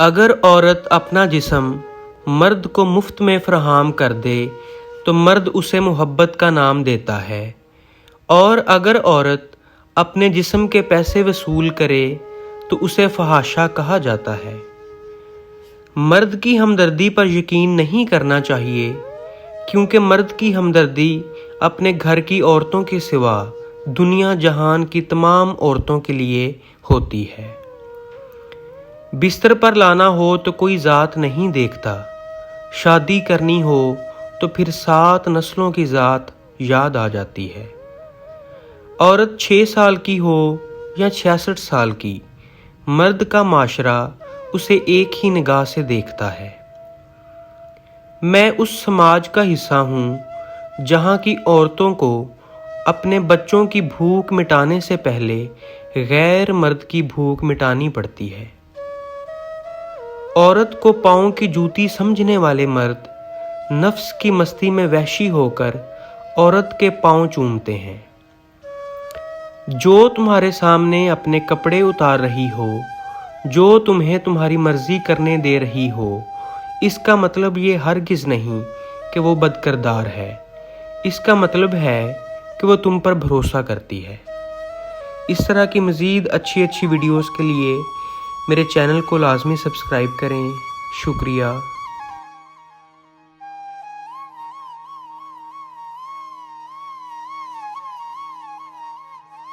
اگر عورت اپنا جسم مرد کو مفت میں فراہم کر دے تو مرد اسے محبت کا نام دیتا ہے، اور اگر عورت اپنے جسم کے پیسے وصول کرے تو اسے فحاشا کہا جاتا ہے۔ مرد کی ہمدردی پر یقین نہیں کرنا چاہیے، کیونکہ مرد کی ہمدردی اپنے گھر کی عورتوں کے سوا دنیا جہان کی تمام عورتوں کے لیے ہوتی ہے۔ بستر پر لانا ہو تو کوئی ذات نہیں دیکھتا، شادی کرنی ہو تو پھر 7 نسلوں کی ذات یاد آ جاتی ہے۔ عورت 6 سال کی ہو یا 66 سال کی، مرد کا معاشرہ اسے ایک ہی نگاہ سے دیکھتا ہے۔ میں اس سماج کا حصہ ہوں جہاں کی عورتوں کو اپنے بچوں کی بھوک مٹانے سے پہلے غیر مرد کی بھوک مٹانی پڑتی ہے۔ عورت کو پاؤں کی جوتی سمجھنے والے مرد نفس کی مستی میں وحشی ہو کر عورت کے پاؤں چومتے ہیں۔ جو تمہارے سامنے اپنے کپڑے اتار رہی ہو، جو تمہیں تمہاری مرضی کرنے دے رہی ہو، اس کا مطلب یہ ہرگز نہیں کہ وہ بد کردار ہے، اس کا مطلب ہے کہ وہ تم پر بھروسہ کرتی ہے۔ اس طرح کی مزید اچھی ویڈیوز کے لیے میرے چینل کو لازمی سبسکرائب کریں۔ شکریہ۔